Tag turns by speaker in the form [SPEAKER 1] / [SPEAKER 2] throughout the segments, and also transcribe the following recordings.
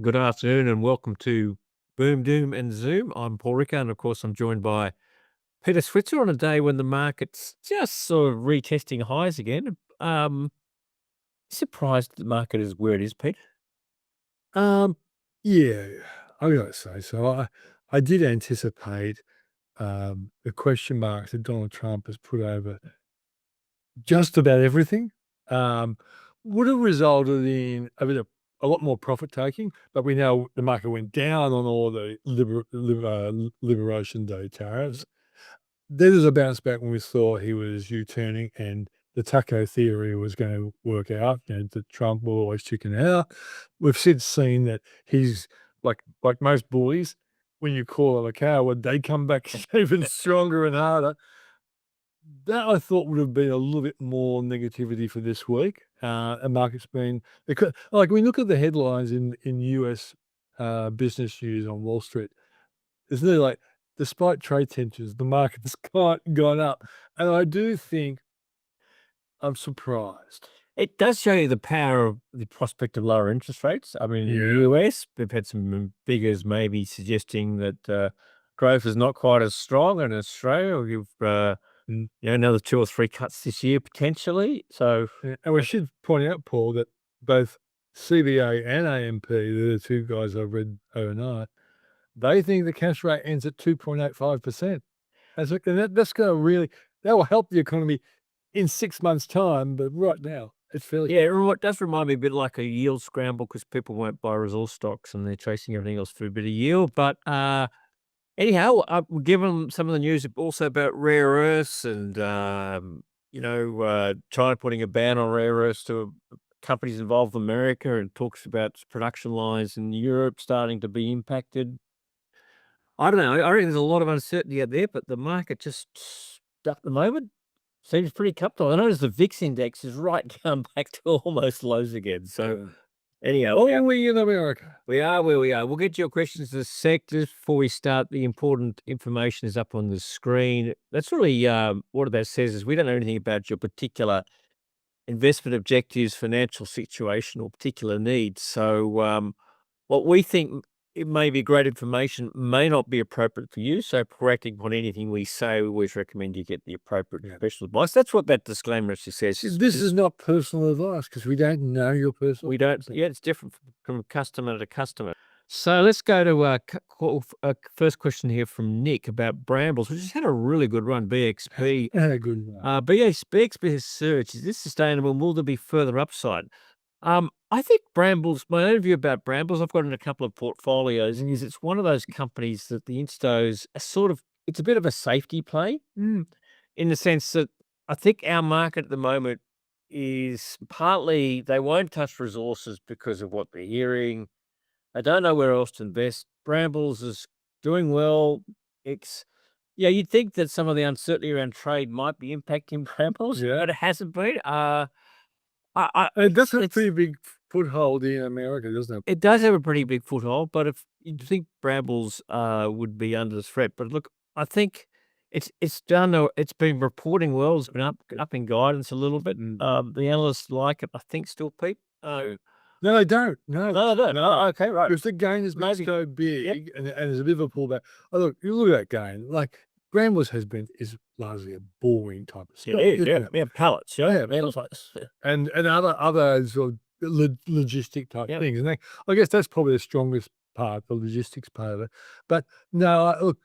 [SPEAKER 1] Good afternoon and welcome to Boom, Doom and Zoom. I'm Paul Ricker, and of course, I'm joined by Peter Switzer on a day when the market's just sort of retesting highs again. Surprised the market is where it is, Pete.
[SPEAKER 2] Um, yeah, I gotta say so. I did anticipate the question marks that Donald Trump has put over just about everything. Um, would have resulted in a lot more profit taking, but we know the market went down on all the Liberation Day tariffs. There was a bounce back when we saw he was U-turning and the taco theory was going to work out, that Trump will always chicken out. We've since seen that he's like most bullies, when you call him a coward, they come back even stronger and harder. That I thought would have been a little bit more negativity for this week. And market's been because like when you look at the headlines in US business news on Wall Street, isn't it like, despite trade tensions, the market's gone up, and I do think I'm surprised.
[SPEAKER 1] It does show you the power of the prospect of lower interest rates. I mean, in the
[SPEAKER 2] Yeah.
[SPEAKER 1] US, we've had some figures maybe suggesting that growth is not quite as strong in Australia.
[SPEAKER 2] Mm,
[SPEAKER 1] Another two or three cuts this year potentially. So,
[SPEAKER 2] yeah, and we should point out, Paul, that both CBA and AMP, they're the 2 guys I've read overnight, they think the cash rate ends at 2.85%. That's gonna really that will help the economy in 6 months' time, but right now, it's fairly
[SPEAKER 1] yeah, it does remind me a bit like a yield scramble because people won't buy resource stocks and they're chasing everything else for a bit of yield. But anyhow, given some of the news also about rare earths and China putting a ban on rare earths to companies involved in America and talks about production lines in Europe starting to be impacted. I don't know. I reckon there's a lot of uncertainty out there, but the market just at the moment seems pretty comfortable. I notice the VIX index is right down back to almost lows again. So
[SPEAKER 2] yeah.
[SPEAKER 1] anyhow,
[SPEAKER 2] Only in America.
[SPEAKER 1] we are where we are. We'll get to your questions in a sec. Just before we start, the important information is up on the screen. That's really what that says is we don't know anything about your particular investment objectives, financial situation, or particular needs. So what we think it may be great information may not be appropriate for you. So correcting on anything we say, we always recommend you get the appropriate
[SPEAKER 2] Yeah.
[SPEAKER 1] professional advice. That's what that disclaimer actually says.
[SPEAKER 2] See, this is not personal advice because we don't know your personal
[SPEAKER 1] We don't.
[SPEAKER 2] finances.
[SPEAKER 1] Yeah, it's different from customer to customer. So let's go to first question here from Nick about Brambles, which has had a really good run. BXP,
[SPEAKER 2] Good one.
[SPEAKER 1] BXP has surged. Is this sustainable? Will there be further upside? I think Brambles. My own view about Brambles, I've got in a couple of portfolios, is it's one of those companies that the instos are sort of. It's a bit of a safety play in the sense that I think our market at the moment is partly they won't touch resources because of what they're hearing. I don't know where else to invest. Brambles is doing well. It's yeah, you'd think that some of the uncertainty around trade might be impacting Brambles,
[SPEAKER 2] Yeah.
[SPEAKER 1] but it hasn't been.
[SPEAKER 2] It does have a
[SPEAKER 1] It's
[SPEAKER 2] pretty big foothold in America, doesn't it?
[SPEAKER 1] it does have a pretty big foothold, but if you'd think Brambles would be under threat. But look, I think it's done. It's been reporting well. It's been up in guidance a little bit.
[SPEAKER 2] Mm.
[SPEAKER 1] The analysts like it. I think still, Pete.
[SPEAKER 2] No, they don't. No,
[SPEAKER 1] No, no,
[SPEAKER 2] no.
[SPEAKER 1] oh, okay, right.
[SPEAKER 2] Because the gain has been
[SPEAKER 1] Maybe.
[SPEAKER 2] so
[SPEAKER 1] Yep.
[SPEAKER 2] big and there's a bit of a pullback. Oh, look, you look at that gain, like, Brambles is largely a boring type of
[SPEAKER 1] It
[SPEAKER 2] stock,
[SPEAKER 1] is,
[SPEAKER 2] isn't
[SPEAKER 1] yeah.
[SPEAKER 2] it?
[SPEAKER 1] Yeah, pallets, yeah.
[SPEAKER 2] Yeah,
[SPEAKER 1] Metals like this, yeah.
[SPEAKER 2] and other sort of logistic type
[SPEAKER 1] Yep.
[SPEAKER 2] things, and I guess that's probably the strongest part, the logistics part of it. But no, look,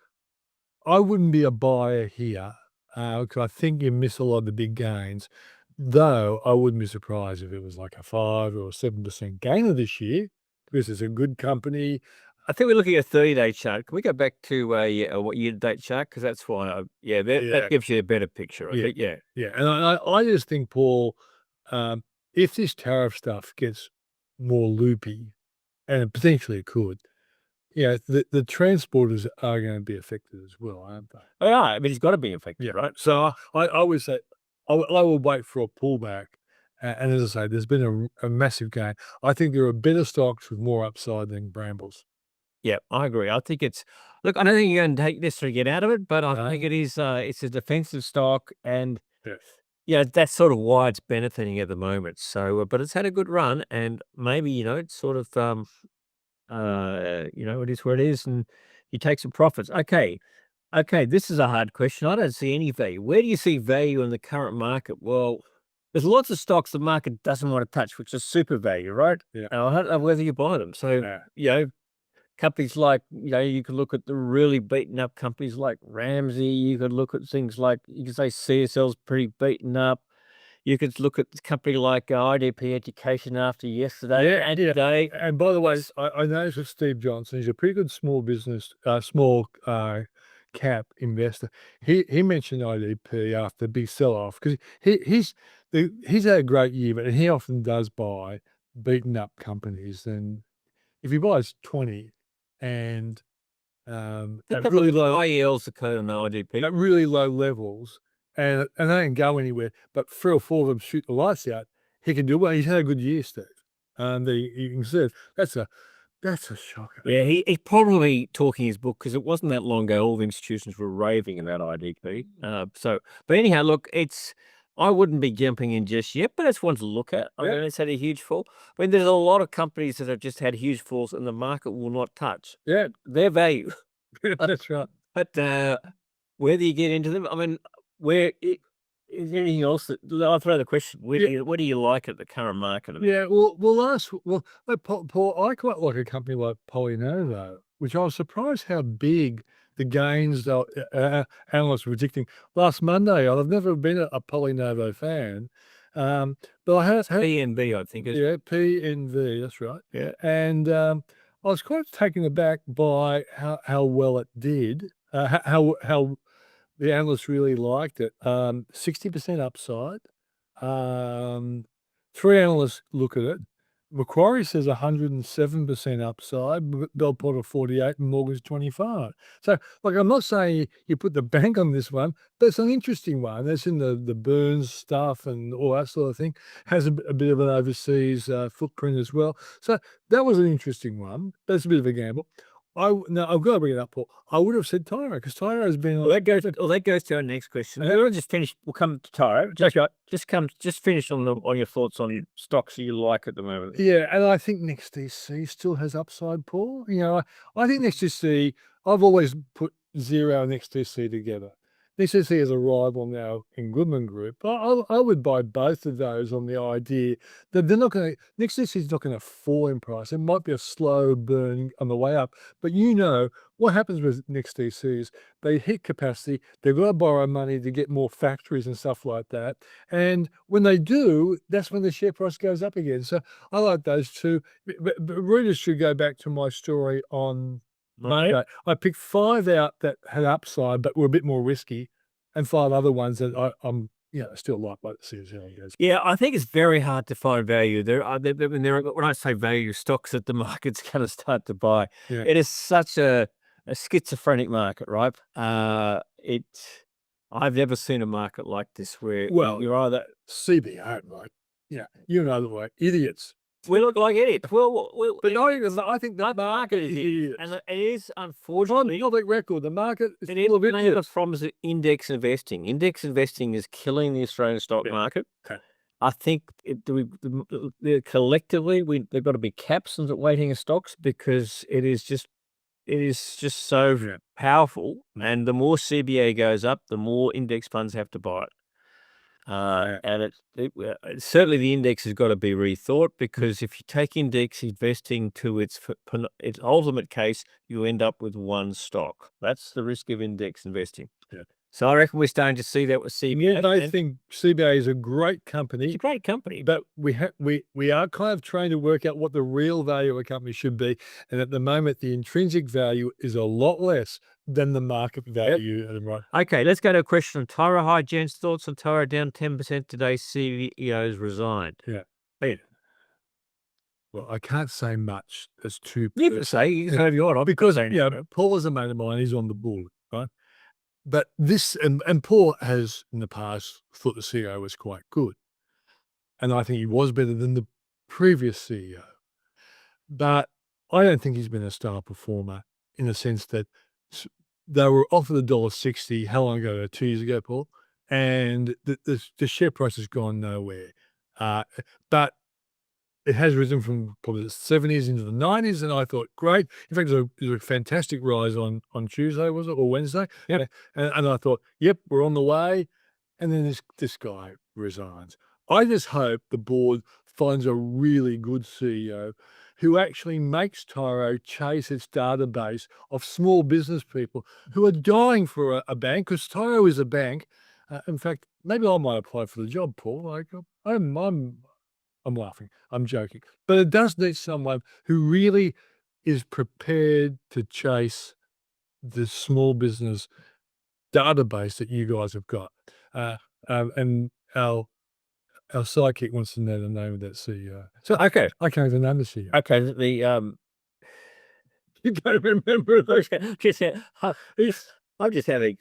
[SPEAKER 2] I wouldn't be a buyer here, 'cause I think you miss a lot of the big gains, though I wouldn't be surprised if it was like a 5 or 7% gainer this year because it's a good company.
[SPEAKER 1] I think we're looking at a 30-day chart. Can we go back to a what year-to-date chart? Because that's why yeah, that
[SPEAKER 2] Yeah,
[SPEAKER 1] gives you a better picture, I
[SPEAKER 2] yeah,
[SPEAKER 1] think, yeah.
[SPEAKER 2] yeah, and I just think, Paul, um, if this tariff stuff gets more loopy, and potentially it could, yeah, the transporters are gonna be affected as well, aren't they?
[SPEAKER 1] Oh, yeah, I mean, it's gotta be affected,
[SPEAKER 2] Yeah.
[SPEAKER 1] right?
[SPEAKER 2] So I would say I will wait for a pullback, and as I say, there's been a massive gain. I think there are better stocks with more upside than Brambles.
[SPEAKER 1] Yeah, I agree. I think it's look, I don't think you're gonna take necessarily get out of it, but I think
[SPEAKER 2] No?
[SPEAKER 1] it is, it's a defensive stock and,
[SPEAKER 2] Yeah.
[SPEAKER 1] yeah, that's sort of why it's benefiting at the moment. So, but it's had a good run and maybe, it's sort of, It is what it is, and you take some profits. Okay. Okay, this is a hard question. I don't see any value. Where do you see value in the current market? Well, there's lots of stocks the market doesn't want to touch, which is super value, right?
[SPEAKER 2] Yeah.
[SPEAKER 1] And I don't know whether you buy them. So,
[SPEAKER 2] Yeah.
[SPEAKER 1] companies like, you could look at the really beaten up companies like Ramsey. You could look at things like, you could say CSL's pretty beaten up. You could look at the company like IDP Education after yesterday and
[SPEAKER 2] Yeah.
[SPEAKER 1] today.
[SPEAKER 2] And by the way, I noticed with Steve Johnson, he's a pretty good small cap investor. He mentioned IDP after the big sell off because he's had a great year, but he often does buy beaten up companies. And if he buys 20 and at really low
[SPEAKER 1] IEL's occurred on IDP.
[SPEAKER 2] at really low levels and they don't go anywhere, but 3 or 4 of them shoot the lights out, he can do well. He's had a good year, Steve. And you can see it. That's a shocker.
[SPEAKER 1] Yeah, he's probably talking his book because it wasn't that long ago. All the institutions were raving about IDP. But anyhow, look, I wouldn't be jumping in just yet, but it's one to look at. I
[SPEAKER 2] Yeah.
[SPEAKER 1] mean, it's had a huge fall. I mean, there's a lot of companies that have just had huge falls, and the market will not touch
[SPEAKER 2] Yeah,
[SPEAKER 1] their value.
[SPEAKER 2] that's right.
[SPEAKER 1] But whether you get into them, I mean, is there anything else that I'll throw the question? What do you like at the current market?
[SPEAKER 2] Yeah, like Paul, I quite like a company like PolyNovo, which I was surprised how big the gains analysts were predicting. Last Monday, I've never been a PolyNovo fan, but I had
[SPEAKER 1] BNB, I think.
[SPEAKER 2] yeah, PNV, that's right.
[SPEAKER 1] Yeah.
[SPEAKER 2] And I was quite taken aback by how well it did, how the analysts really liked it. 60% upside. Um, 3 analysts look at it. Macquarie says 107% upside, Bell Potter 48, and Morgan's 25. So, like, I'm not saying you put the bank on this one, but it's an interesting one. That's in the Burns stuff and all that sort of thing. Has a bit of an overseas footprint as well. So that was an interesting one. That's a bit of a gamble. No, I've got to bring it up, Paul. I would have said Tyro because Tyro has been.
[SPEAKER 1] Well, that goes to our next question. We'll just finish. We'll come to Tyro. Just finish on your thoughts on stocks you like at the moment.
[SPEAKER 2] Yeah, and I think NextDC still has upside, Paul. I think NextDC. I've always put Xero and NextDC together. NextDC is a rival now in Goodman Group. I would buy both of those on the idea that they're not going to. NextDC is not going to fall in price. It might be a slow burn on the way up, but what happens with NextDC is they hit capacity. They've got to borrow money to get more factories and stuff like that. And when they do, that's when the share price goes up again. So I like those two. But readers should go back to my story on Monday. I picked 5 out that had upside but were a bit more risky, and 5 other ones that I'm still like to see as how it goes.
[SPEAKER 1] Yeah, I think it's very hard to find value. There are when I say value stocks that the market's going to start to buy.
[SPEAKER 2] Yeah.
[SPEAKER 1] It is such a schizophrenic market, right? I've never seen a market like this where you're either
[SPEAKER 2] CBA, right? Yeah, you know the way, idiots.
[SPEAKER 1] we look like idiots. Well,
[SPEAKER 2] But I think
[SPEAKER 1] the market is
[SPEAKER 2] idiots.
[SPEAKER 1] and it is unfortunately.
[SPEAKER 2] Public record, the market is
[SPEAKER 1] It is
[SPEAKER 2] full of
[SPEAKER 1] one of the
[SPEAKER 2] idiots.
[SPEAKER 1] problems of index investing. Index investing is killing the Australian stock market.
[SPEAKER 2] Okay.
[SPEAKER 1] I think collectively there've got to be caps on the weighting of stocks because it is just so powerful. And the more CBA goes up, the more index funds have to buy it. And certainly the index has got to be rethought because if you take index investing to its ultimate case, you end up with one stock. That's the risk of index investing.
[SPEAKER 2] Yeah.
[SPEAKER 1] So I reckon we're starting to see that with CBA.
[SPEAKER 2] I think CBA is a great company.
[SPEAKER 1] It's a great company,
[SPEAKER 2] but we are kind of trying to work out what the real value of a company should be. And at the moment, the intrinsic value is a lot less than the market value. Right.
[SPEAKER 1] Okay, let's go to a question on Tyro. Hi, Jen's thoughts on Tyro down 10% today. CEOs resigned.
[SPEAKER 2] Yeah. Well, I can't say much. That's too.
[SPEAKER 1] You can say you can have your
[SPEAKER 2] because Paul is a mate of mine. He's on the board, right? But this and Paul has in the past thought the CEO was quite good, and I think he was better than the previous CEO. But I don't think he's been a star performer in the sense that they were offered $1.60 how long ago? 2 years ago, Paul, and the share price has gone nowhere. But it has risen from probably the 70s into the 90s, and I thought, great. In fact, it was a fantastic rise on Tuesday, was it, or Wednesday?
[SPEAKER 1] Yep.
[SPEAKER 2] And I thought, yep, we're on the way. And then this guy resigns. I just hope the board finds a really good CEO who actually makes Tyro chase its database of small business people who are dying for a bank, because Tyro is a bank. In fact, maybe I might apply for the job, Paul. Like, I'm laughing. I'm joking. But it does need someone who really is prepared to chase the small business database that you guys have got. And our sidekick wants to know the name of that CEO. So
[SPEAKER 1] Okay.
[SPEAKER 2] I can't even name the CEO.
[SPEAKER 1] Okay. You don't remember those. I'm just having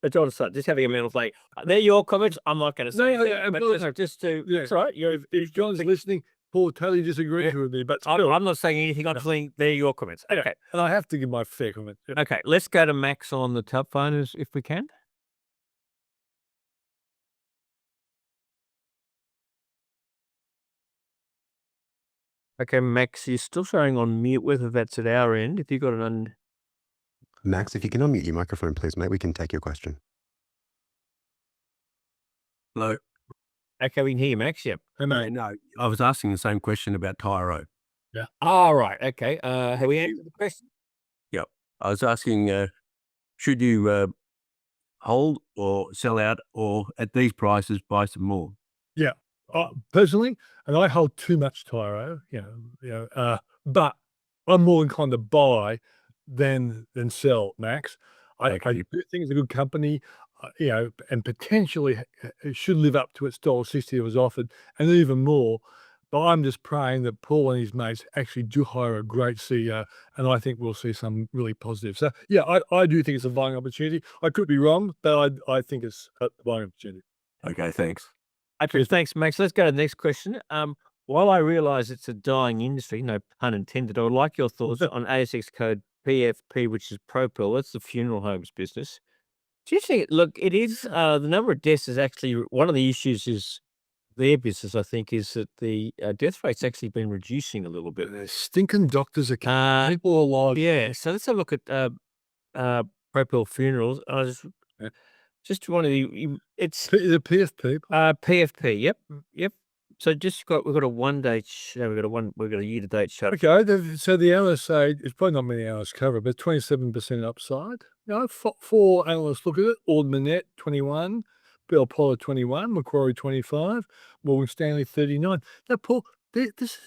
[SPEAKER 1] John, just having a mental like. They're your comments. I'm not going to say. Just to.
[SPEAKER 2] Yeah.
[SPEAKER 1] That's right.
[SPEAKER 2] If John's listening, Paul totally disagrees with me, but still,
[SPEAKER 1] I'm not saying anything. I'm saying they're your comments. Okay.
[SPEAKER 2] and I have to give my fair comment. Yeah.
[SPEAKER 1] Okay. Let's go to Max on the top phone if we can. Okay, Max, you're still showing on mute, whether that's at our end. If you've got an
[SPEAKER 3] Max, if you can unmute your microphone, please, mate, we can take your question.
[SPEAKER 4] Hello.
[SPEAKER 1] Okay, we can hear you, Max. Yep.
[SPEAKER 2] Hey, mate.
[SPEAKER 4] No, I was asking the same question about Tyro.
[SPEAKER 1] All right. Okay. Have we answered the question?
[SPEAKER 4] Yep. I was asking, should you hold or sell out, or at these prices buy some more?
[SPEAKER 2] Yeah. Personally, and I hold too much Tyro, but I'm more inclined to buy than sell, Max. I
[SPEAKER 4] Okay.
[SPEAKER 2] do think it's a good company, and potentially it should live up to its $1.60 it was offered, and even more. But I'm just praying that Paul and his mates actually do hire a great CEO, and I think we'll see some really positive. So, yeah, I do think it's a buying opportunity. I could be wrong, but I think it's a buying opportunity.
[SPEAKER 4] Okay, thanks.
[SPEAKER 1] Okay, thanks, Max. Let's go to the next question. While I realise it's a dying industry, no pun intended, I would like your thoughts on ASX code PFP, which is Propel. That's the funeral homes business. Do you think? Look, it is the number of deaths is actually one of the issues. Is their business? I think is that the death rate's actually been reducing a little bit.
[SPEAKER 2] The stinking doctors are killing people alive.
[SPEAKER 1] Yeah. So let's have a look at Propel funerals. I just want to. It's
[SPEAKER 2] The PFP.
[SPEAKER 1] PFP. Yep. Yep. So we've got a 1 day. We've got a year to date shut.
[SPEAKER 2] Okay, so the analysts say it's probably not many analysts cover, but 27% upside. Four analysts look at it: Ord Minnett 21, Bell Potter 21, Macquarie 25, Morgan Stanley 39. Now, Paul, this is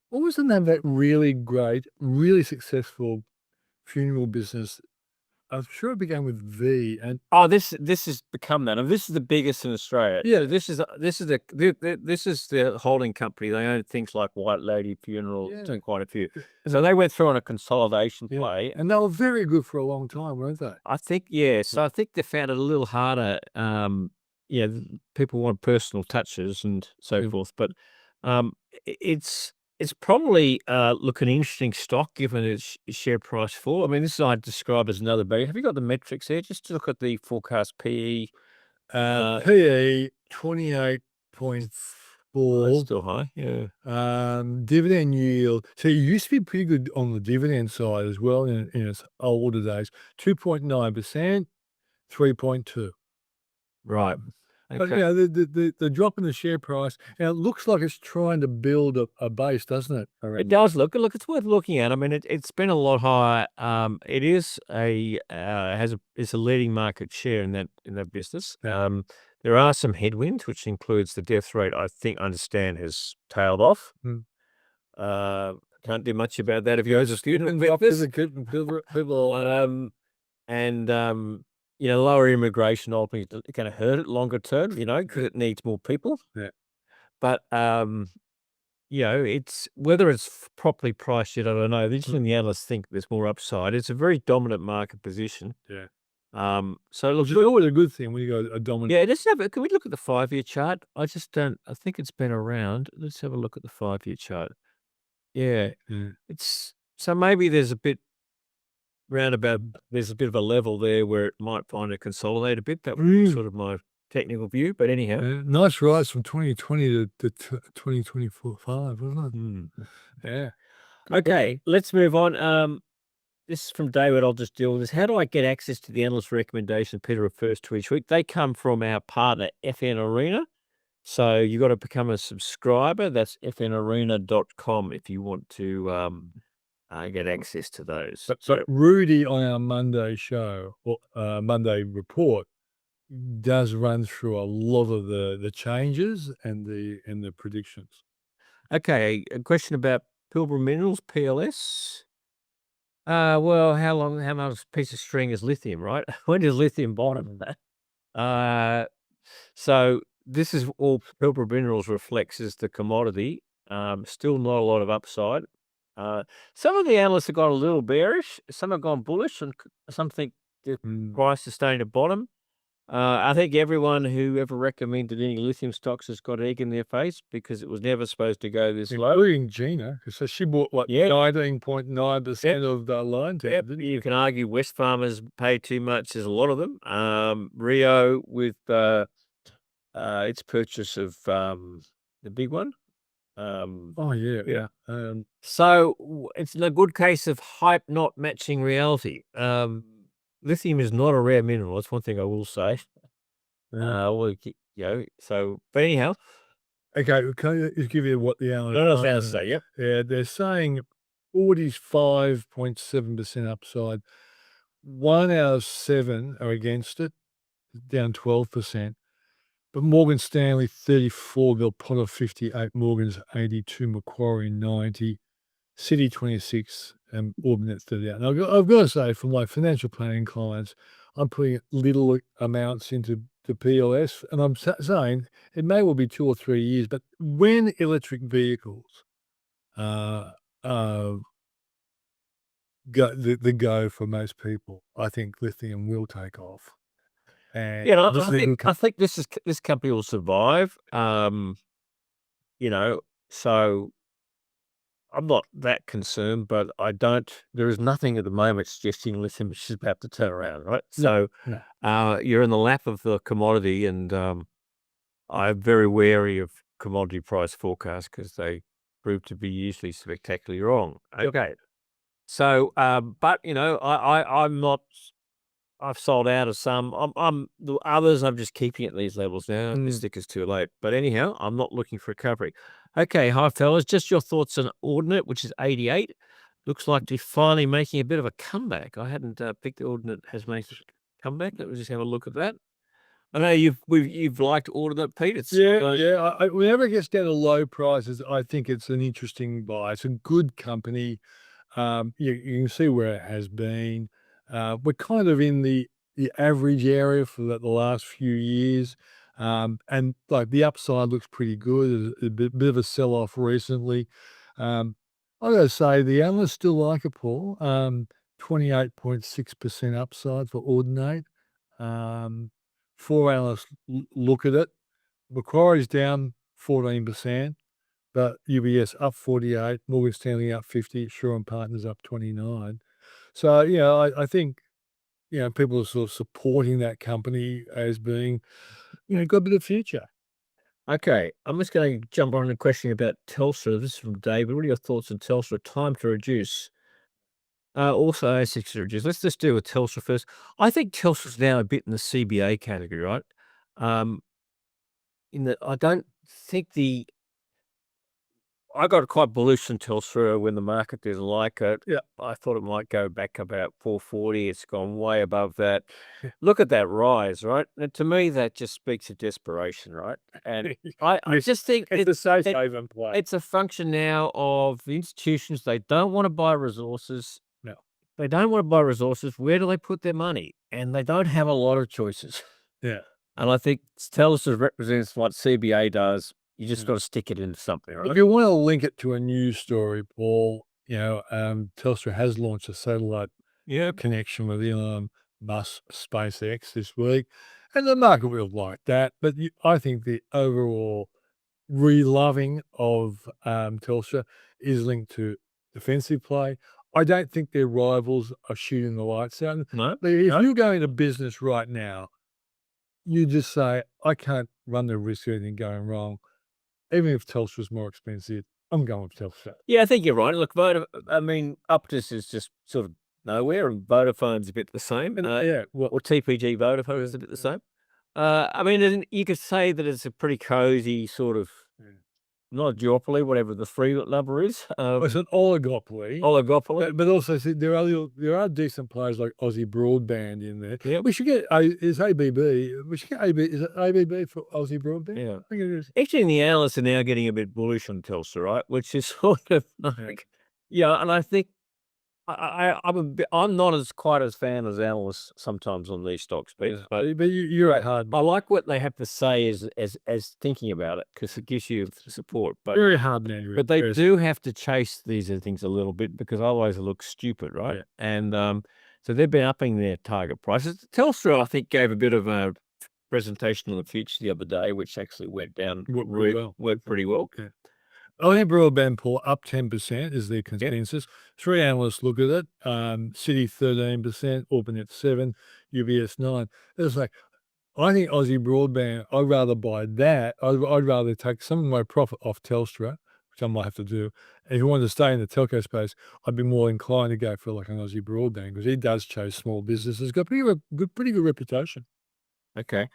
[SPEAKER 2] what was the name of that really great, really successful funeral business? I'm sure it began with V. And
[SPEAKER 1] This has become that. And this is the biggest in Australia.
[SPEAKER 2] Yeah.
[SPEAKER 1] This is the holding company. They own things like White Lady Funeral, doing quite a few. So they went through on a consolidation play.
[SPEAKER 2] and they were very good for a long time, weren't they?
[SPEAKER 1] I think, yeah. So I think they found it a little harder. People want personal touches and so forth. But it's probably look an interesting stock given its share price fall. I mean, this is I'd describe as another value. Have you got the metrics there? Just to look at the forecast PE.
[SPEAKER 2] PE 28.4.
[SPEAKER 1] Still high, yeah.
[SPEAKER 2] Dividend yield. So it used to be pretty good on the dividend side as well in its older days. 2.9%, 3.2.
[SPEAKER 1] Right.
[SPEAKER 2] But
[SPEAKER 1] Okay.
[SPEAKER 2] the drop in the share price, and it looks like it's trying to build a base, doesn't it?
[SPEAKER 1] It does look. It's worth looking at. I mean, it's been a lot higher. It is it's a leading market share in that business. There are some headwinds, which includes the death rate. I understand has tailed off. Can't do much about that if you're a student investor.
[SPEAKER 2] People,
[SPEAKER 1] Lower immigration ultimately is going to hurt it longer term. Because it needs more people.
[SPEAKER 2] Yeah.
[SPEAKER 1] But it's whether it's properly priced yet, I don't know. The analysts think there's more upside. It's a very dominant market position.
[SPEAKER 2] Yeah.
[SPEAKER 1] So look,
[SPEAKER 2] it's always a good thing when you go a dominant.
[SPEAKER 1] yeah, can we look at the 5-year chart? I just don't. I think it's been around. Let's have a look at the 5-year chart. Yeah, it's so maybe there's a bit roundabout. There's a bit of a level there where it might find a consolidate a bit. That would be sort of my technical view. But anyhow,
[SPEAKER 2] Nice rise from 2020 to 2024, wasn't it?
[SPEAKER 1] Hmm.
[SPEAKER 2] Yeah.
[SPEAKER 1] Okay, let's move on. This is from David. I'll just deal with this. How do I get access to the analyst recommendation Peter refers to each week? They come from our partner, FN Arena. So you got to become a subscriber. That's fnarena.com if you want to get access to those.
[SPEAKER 2] But Rudy on our Monday show, or Monday report, does run through a lot of the changes and the predictions.
[SPEAKER 1] Okay, a question about Pilbara Minerals, PLS. Well, how much piece of string is lithium, right? When does lithium bottom? So this is all Pilbara Minerals reflects is the commodity. Still not a lot of upside. Some of the analysts have got a little bearish. Some have gone bullish, and some think the price is starting to bottom. I think everyone who ever recommended any lithium stocks has got egg in their face because it was never supposed to go this low.
[SPEAKER 2] Including Gina, because she bought, 19.9% of the line. Didn't
[SPEAKER 1] You can argue Wesfarmers pay too much. There's a lot of them. Rio with its purchase of the big one.
[SPEAKER 2] Oh, yeah.
[SPEAKER 1] So it's a good case of hype not matching reality. Lithium is not a rare mineral. That's one thing I will say.
[SPEAKER 2] Yeah.
[SPEAKER 1] But anyhow.
[SPEAKER 2] Okay, can I just give you what the analysts
[SPEAKER 1] say, yep.
[SPEAKER 2] Yeah, they're saying 45.7% upside. 1 out of 7 are against it, down 12%. But Morgan Stanley 34, Bell Potter 58, Morgan's 82, Macquarie 90, Citi 26, and Orbnet 38. And I've got to say, for my financial planning clients, I'm putting little amounts into PLS, and I'm saying it may well be 2 or 3 years, but when electric vehicles go for most people, I think lithium will take off. And
[SPEAKER 1] I think this company will survive. So I'm not that concerned, but there is nothing at the moment suggesting lithium is about to turn around, right? So you're in the lap of the commodity, and I'm very wary of commodity price forecasts because they prove to be usually spectacularly wrong. Okay. So, but I'm not. I've sold out of some. The others. I'm just keeping at these levels now. The sticker's too late. But anyhow, I'm not looking for recovery. Okay, hi fellas. Just your thoughts on Ordinate, which is 88. Looks like they're finally making a bit of a comeback. I hadn't picked the Ordinate has made a comeback. Let's just have a look at that. I know you've liked Ordinate, Pete.
[SPEAKER 2] Whenever it gets down to low prices, I think it's an interesting buy. It's a good company. You can see where it has been. We're kind of in the average area for the last few years. And like the upside looks pretty good. There's a bit of a sell-off recently. I gotta say the analysts still like it, Paul. 28.6% upside for Ordinate. 4 analysts look at it. Macquarie's down 14%. But UBS up 48, Morgan Stanley up 50, Shaw and Partners up 29. So, I think, people are sort of supporting that company as being, got a bit of future.
[SPEAKER 1] Okay, I'm just going to jump on a question about Telstra. This is from David. What are your thoughts on Telstra? Time to reduce. Also, ASICs to reduce. Let's just do with Telstra first. I think Telstra's now a bit in the CBA category, right? In that I don't think I got quite bullish on Telstra when the market didn't like it.
[SPEAKER 2] Yeah.
[SPEAKER 1] I thought it might go back about 440. It's gone way above that. Look at that rise, right? And to me, that just speaks of desperation, right? And I just think
[SPEAKER 2] it's a safe haven play.
[SPEAKER 1] it's a function now of the institutions. They don't want to buy resources.
[SPEAKER 2] No.
[SPEAKER 1] They don't want to buy resources. Where do they put their money? And they don't have a lot of choices.
[SPEAKER 2] Yeah.
[SPEAKER 1] And I think Telstra represents what CBA does. You just got to stick it into something, right?
[SPEAKER 2] If you want to link it to a news story, Paul, Telstra has launched a satellite connection with Elon Musk SpaceX this week, and the market will like that. But I think the overall reloving of Telstra is linked to defensive play. I don't think their rivals are shooting the lights out.
[SPEAKER 1] No.
[SPEAKER 2] If you go into business right now, you just say, I can't run the risk of anything going wrong. Even if Telstra's more expensive, I'm going with Telstra.
[SPEAKER 1] Yeah, I think you're right. Look, I mean, Optus is just sort of nowhere, and Vodafone's a bit the same.
[SPEAKER 2] Yeah, well,
[SPEAKER 1] Or TPG Vodafone is a bit the same. I mean, and you could say that it's a pretty cozy sort of, not a duopoly, whatever the free number is.
[SPEAKER 2] it's an oligopoly.
[SPEAKER 1] Oligopoly.
[SPEAKER 2] But also, see, there are decent players like Aussie Broadband in there.
[SPEAKER 1] Yeah.
[SPEAKER 2] We should get is ABB. We should get ABB. Is it ABB for Aussie Broadband?
[SPEAKER 1] Yeah.
[SPEAKER 2] I think it is.
[SPEAKER 1] Actually, the analysts are now getting a bit bullish on Telstra, right? Which is sort of like, yeah, and I think I'm not as quite as fan as analysts sometimes on these stocks, but
[SPEAKER 2] You're right, hard.
[SPEAKER 1] I like what they have to say as thinking about it, because it gives you support. But
[SPEAKER 2] Very hard, man.
[SPEAKER 1] but they do have to chase these things a little bit, because otherwise it looks stupid, right?
[SPEAKER 2] Yeah.
[SPEAKER 1] And so they've been upping their target prices. Telstra, I think, gave a bit of a presentation on the future the other day, which actually went down worked pretty well.
[SPEAKER 2] Yeah. I think Broadband pull up 10% is their consensus. Three analysts look at it. Citi 13%, Orbinet 7%, UBS 9%. It's like, I think Aussie Broadband, I'd rather buy that. I'd rather take some of my profit off Telstra, which I might have to do. And if you wanted to stay in the telco space, I'd be more inclined to go for like an Aussie Broadband, because he does chase small businesses. He's got pretty good reputation.
[SPEAKER 1] Okay.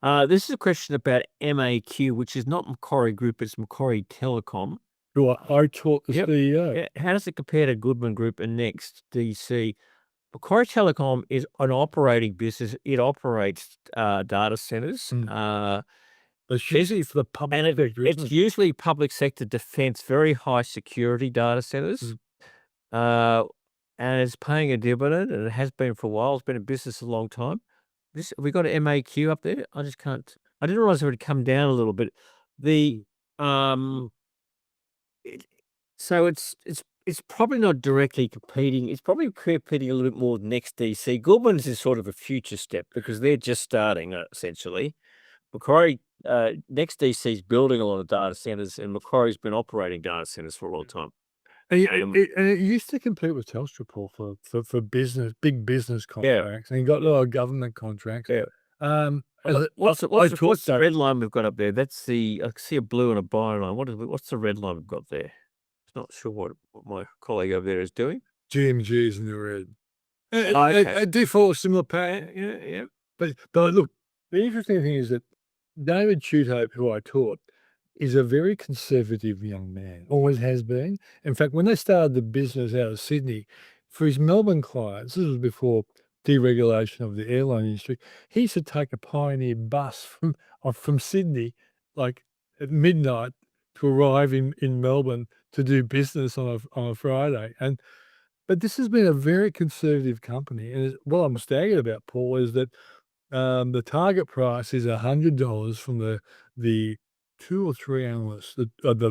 [SPEAKER 1] This is a question about MAQ, which is not Macquarie Group, it's Macquarie Telecom.
[SPEAKER 2] Who I taught the CEO.
[SPEAKER 1] Yeah, how does it compare to Goodman Group and Next DC? Macquarie Telecom is an operating business. It operates data centers.
[SPEAKER 2] It's usually for the public sector, isn't
[SPEAKER 1] It's
[SPEAKER 2] it?
[SPEAKER 1] usually public sector defense, very high security data centers. And it's paying a dividend, and it has been for a while. It's been in business a long time. Have we got an MAQ up there? I just can't. I didn't realize it would come down a little bit. So it's probably not directly competing. It's probably competing a little bit more with Next DC. Goodman's is sort of a future step, because they're just starting essentially. Macquarie, Next DC is building a lot of data centers, and Macquarie's been operating data centers for a long time.
[SPEAKER 2] And it used to compete with Telstra, Paul, for business, big business contracts, and you got a lot of government contracts.
[SPEAKER 1] Yeah.
[SPEAKER 2] What's
[SPEAKER 1] What's the red line we've got up there? That's I can see a blue and a buy line. What's the red line we've got there? I'm not sure what my colleague over there is doing.
[SPEAKER 2] GMG's in the red.
[SPEAKER 1] Okay.
[SPEAKER 2] A default similar pattern.
[SPEAKER 1] Yeah.
[SPEAKER 2] But look, the interesting thing is that David Tutope, who I taught, is a very conservative young man, always has been. In fact, when they started the business out of Sydney, for his Melbourne clients, this was before deregulation of the airline industry, he used to take a Pioneer bus from Sydney, like at midnight, to arrive in Melbourne to do business on a Friday. But this has been a very conservative company. And what I'm staggered about, Paul, is that the target price is $100 from the two or three analysts, the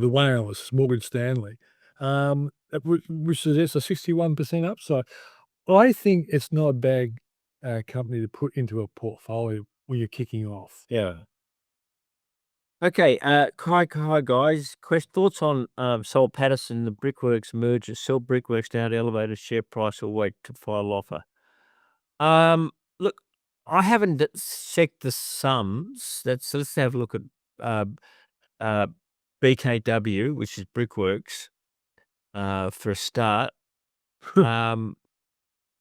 [SPEAKER 2] one analyst, Morgan Stanley, which suggests a 61% upside. I think it's not a bad company to put into a portfolio when you're kicking off.
[SPEAKER 1] Yeah. Okay. Hi guys. Thoughts on Soul Pattinson, the Brickworks merger? Sell Brickworks now to elevated share price, or wait to file offer? Look, I haven't checked the sums. Let's have a look at BKW, which is Brickworks, for a start.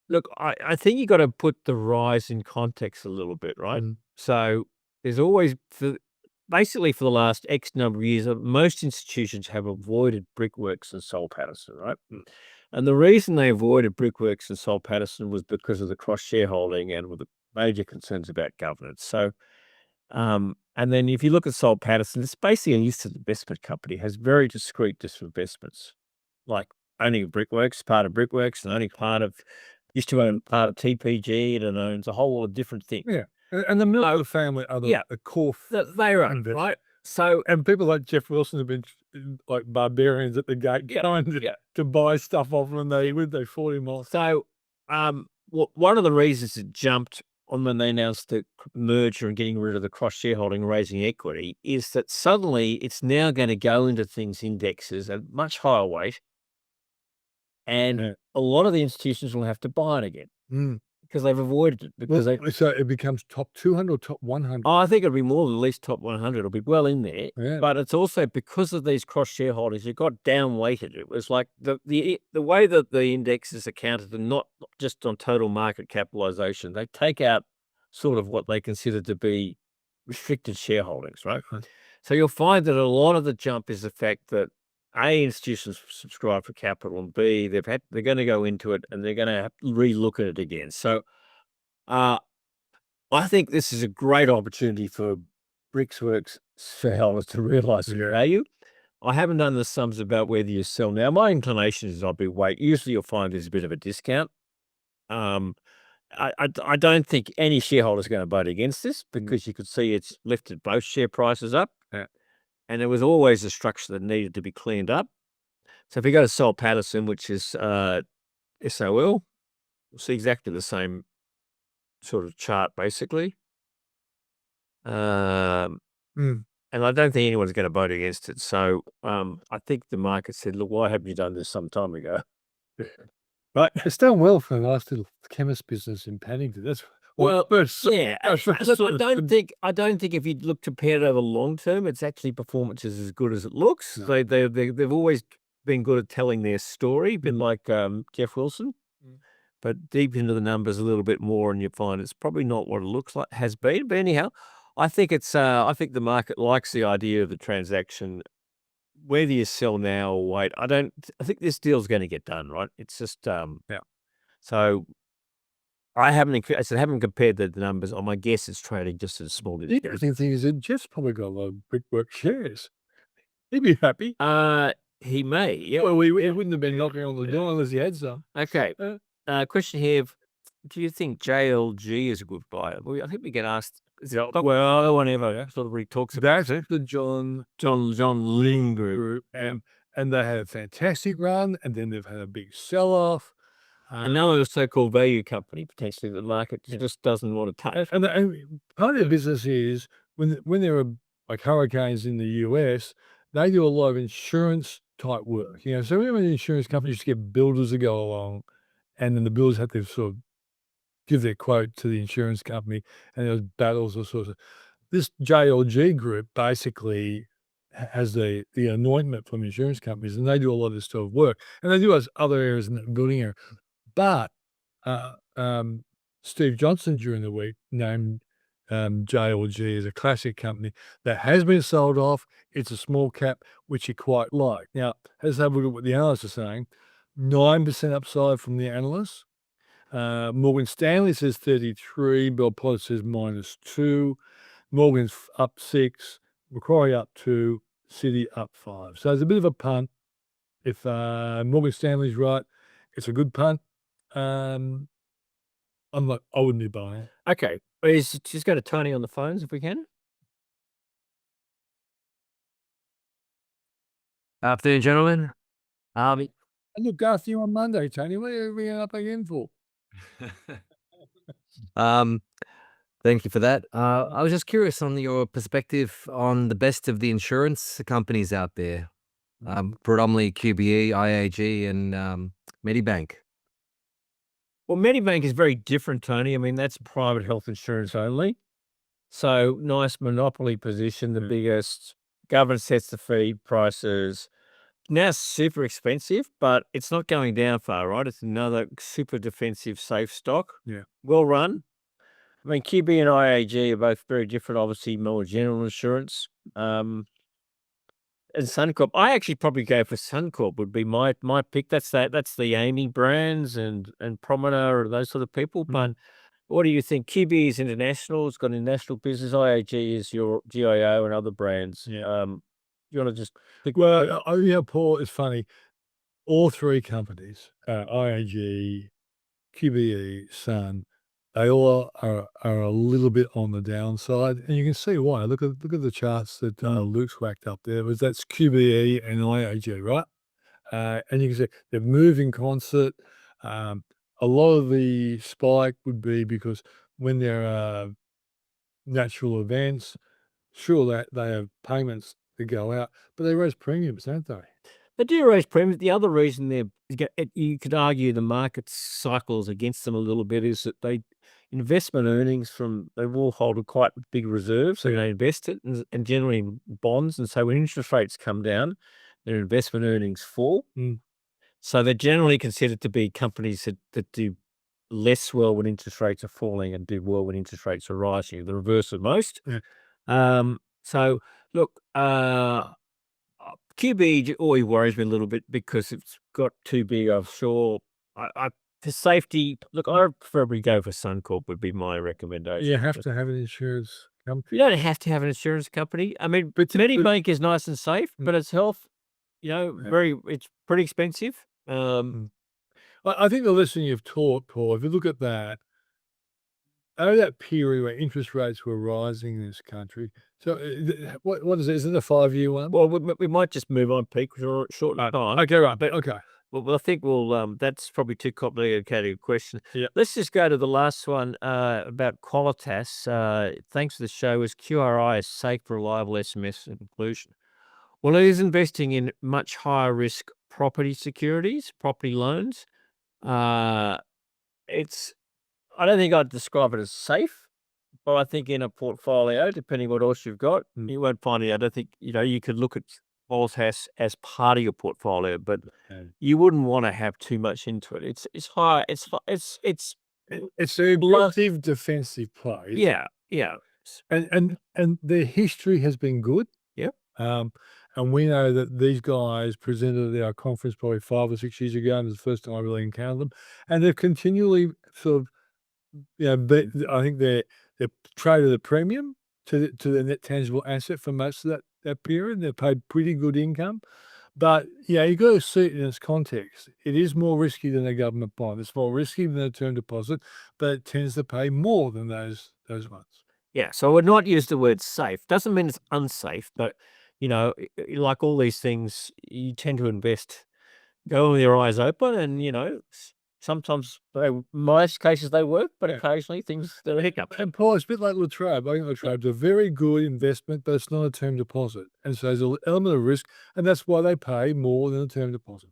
[SPEAKER 1] Look, I think you got to put the rise in context a little bit, right? So there's always, basically for the last X number of years, most institutions have avoided Brickworks and Soul Pattinson, right? And the reason they avoided Brickworks and Soul Pattinson was because of the cross shareholding and with the major concerns about governance. So, and then if you look at Soul Pattinson, it's basically a listed investment company, has very discrete disinvestments, like owning Brickworks, part of Brickworks, and only used to own part of TPG, and it owns a whole lot of different things.
[SPEAKER 2] Yeah. And the Miller family are the core.
[SPEAKER 1] They are right. So,
[SPEAKER 2] and people like Jeff Wilson have been like barbarians at the gate trying to buy stuff off them, and they fought him off.
[SPEAKER 1] So, one of the reasons it jumped on when they announced the merger and getting rid of the cross shareholding, raising equity, is that suddenly it's now going to go into things indexes at much higher weight, and a lot of the institutions will have to buy it again. because they've avoided it because
[SPEAKER 2] Well, so it becomes top 200 or top 100?
[SPEAKER 1] Oh, I think it'll be more than at least top 100. It'll be well in there.
[SPEAKER 2] Yeah.
[SPEAKER 1] But it's also because of these cross shareholdings, it got down weighted. It was like the way that the indexes are counted, and not just on total market capitalization. They take out sort of what they consider to be restricted shareholdings, right?
[SPEAKER 2] Right.
[SPEAKER 1] So you'll find that a lot of the jump is the fact that A, institutions subscribe for capital, and B, they're going to go into it and they're going to re-look at it again. So I think this is a great opportunity for Bricksworks shareholders to realise the
[SPEAKER 2] Yeah.
[SPEAKER 1] value. I haven't done the sums about whether you sell now. My inclination is I'll be wait. Usually you'll find there's a bit of a discount. I don't think any shareholder is going to vote against this because you could see it's lifted both share prices up.
[SPEAKER 2] Yeah.
[SPEAKER 1] And there was always a structure that needed to be cleaned up. So if you go to Sol Patterson, which is SOL, you'll see exactly the same sort of chart basically. And I don't think anyone's going to vote against it. So I think the market said, look, why haven't you done this some time ago?
[SPEAKER 2] Right. It's done well for a nice little chemist business in Paddington. That's
[SPEAKER 1] Yeah. So I don't think if you look compared over long term, it's actually performance is as good as it looks.
[SPEAKER 2] No.
[SPEAKER 1] They've always been good at telling their story, been like Jeff Wilson. But deep into the numbers a little bit more, and you find it's probably not what it looks like has been. But anyhow, I think it's I think the market likes the idea of the transaction. Whether you sell now or wait, I think this deal's going to get done, right? It's just
[SPEAKER 2] Yeah.
[SPEAKER 1] So I haven't compared the numbers. On my guess, it's trading just as small as
[SPEAKER 2] The interesting thing is that Jeff's probably got a lot of Brickwork shares. He'd be happy.
[SPEAKER 1] He may. Yeah.
[SPEAKER 2] Well, he wouldn't have been knocking on the door unless he had some.
[SPEAKER 1] Okay. Question here: do you think JLG is a good buy? Well, I think we get asked. Well, no one ever sort of really talks about
[SPEAKER 2] That's the John
[SPEAKER 1] Ling Group.
[SPEAKER 2] and they had a fantastic run, and then they've had a big sell-off.
[SPEAKER 1] Another so-called value company, potentially, the market just doesn't want to touch.
[SPEAKER 2] And part of their business is when there are like hurricanes in the US, they do a lot of insurance type work. You know, so when the insurance companies get builders to go along, and then the builders have to sort of give their quote to the insurance company, and there's battles or sorts of. This JLG group basically has the anointment from insurance companies, and they do a lot of this sort of work, and they do as other areas in the building area. But Steve Johnson during the week named JLG as a classic company that has been sold off. It's a small cap, which he quite like. Now, let's have a look at what the analysts are saying. 9% upside from the analysts. Morgan Stanley says 33. Bell Potter says -2. Morgan's up 6. Macquarie up 2. Citi up 5. So it's a bit of a punt. If Morgan Stanley's right, it's a good punt. I wouldn't be buying it.
[SPEAKER 1] Okay, let's just go to Tony on the phones if we can.
[SPEAKER 5] Afternoon, gentlemen.
[SPEAKER 2] And look, after you on Monday, Tony. What are we up again for?
[SPEAKER 5] Thank you for that. I was just curious on your perspective on the best of the insurance companies out there, predominantly QBE, IAG, and Medibank.
[SPEAKER 1] Well, Medibank is very different, Tony. I mean, that's private health insurance only. So nice monopoly position, the biggest. Government sets the fee prices. Now super expensive, but it's not going down far, right? It's another super defensive, safe stock.
[SPEAKER 2] Yeah.
[SPEAKER 1] Well run. I mean, QB and IAG are both very different, obviously, more general insurance. And Suncorp, I actually probably go for Suncorp would be my pick. That's the Amy Brands and Promenade or those sort of people. But what do you think? QB is international. It's got international business. IAG is your GIO and other brands.
[SPEAKER 2] Yeah.
[SPEAKER 1] You want to just pick?
[SPEAKER 2] Well, Paul, it's funny. All three companies, IAG, QBE, Sun, they all are a little bit on the downside, and you can see why. Look at the charts that Luke's whacked up there. That's QBE and IAG, right? And you can see they move in concert. A lot of the spike would be because when there are natural events, sure that they have payments that go out, but they raise premiums, don't they?
[SPEAKER 1] They do raise premiums. The other reason you could argue the market cycles against them a little bit is that investment earnings they will hold a quite big reserve, so they invest it and generally in bonds. And so when interest rates come down, their investment earnings fall.
[SPEAKER 2] Mm.
[SPEAKER 1] So they're generally considered to be companies that do less well when interest rates are falling and do well when interest rates are rising. The reverse of most.
[SPEAKER 2] Yeah.
[SPEAKER 1] So look, QB always worries me a little bit because it's got too big offshore. For safety, look, I preferably go for Suncorp would be my recommendation.
[SPEAKER 2] You have to have an insurance company.
[SPEAKER 1] You don't have to have an insurance company. I mean,
[SPEAKER 2] But
[SPEAKER 1] Medibank is nice and safe, but its health,
[SPEAKER 2] Yeah.
[SPEAKER 1] it's pretty expensive.
[SPEAKER 2] I think the lesson you've taught, Paul, if you look at that, over that period where interest rates were rising in this country, so what is it? Is it a 5-year one?
[SPEAKER 1] Well, we might just move on, Pete, because we're short of time.
[SPEAKER 2] Okay, right. But okay.
[SPEAKER 1] Well, I think that's probably too complicated a question.
[SPEAKER 2] Yeah.
[SPEAKER 1] Let's just go to the last one about Qualitas. Thanks for the show. Is QRI a safe, reliable SMS inclusion? Well, it is investing in much higher risk property securities, property loans. I don't think I'd describe it as safe, but I think in a portfolio, depending what else you've got, you won't find it. I don't think, you could look at Qualitas as part of your portfolio, but you wouldn't want to have too much into it. It's high. It's
[SPEAKER 2] a aggressive defensive play.
[SPEAKER 1] Yeah.
[SPEAKER 2] And their history has been good.
[SPEAKER 1] Yep.
[SPEAKER 2] And we know that these guys presented at our conference probably 5 or 6 years ago, and it was the first time I really encountered them. And they've continually sort of, I think they're traded a premium to the net tangible asset for most of that period. They've paid pretty good income. But you've got to see it in its context. It is more risky than a government bond. It's more risky than a term deposit, but it tends to pay more than those ones.
[SPEAKER 1] Yeah. So I would not use the word safe. Doesn't mean it's unsafe, but like all these things, you tend to go with your eyes open, and sometimes most cases they work, but occasionally there are hiccups.
[SPEAKER 2] And Paul, it's a bit like Latrobe. I think Latrobe's a very good investment, but it's not a term deposit. And so there's an element of risk, and that's why they pay more than a term deposit.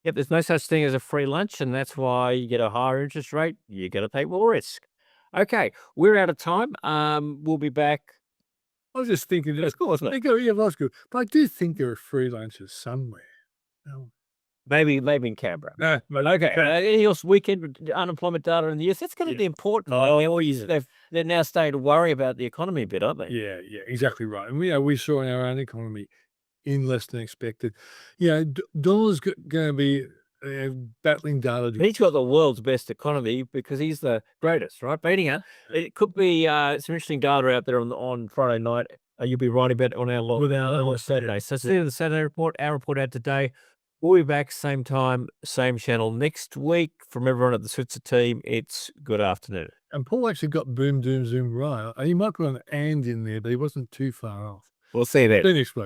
[SPEAKER 1] Yep, there's no such thing as a free lunch, and that's why you get a higher interest rate. You got to take more risk. Okay, we're out of time. We'll be back.
[SPEAKER 2] I was just thinking,
[SPEAKER 1] That's cool, isn't it?
[SPEAKER 2] yeah, that's good. But I do think there are free lunches somewhere. No.
[SPEAKER 1] Maybe in Canberra.
[SPEAKER 2] No, but
[SPEAKER 1] Okay. Any else weekend unemployment data in the US? That's going to be important. They're now starting to worry about the economy a bit, aren't they?
[SPEAKER 2] Yeah, exactly right. And we saw in our own economy in less than expected. Donald's going to be battling data.
[SPEAKER 1] He's got the world's best economy because he's the greatest, right? Beating her. It could be some interesting data out there on Friday night. You'll be writing about it on our log on Saturday. So see the Saturday report, our report out today. We'll be back same time, same channel next week. From everyone at the Switzer team, it's good afternoon.
[SPEAKER 2] And Paul actually got boom, doom, zoom right. He might put an and in there, but he wasn't too far off.
[SPEAKER 1] We'll see you then.
[SPEAKER 2] See you next week.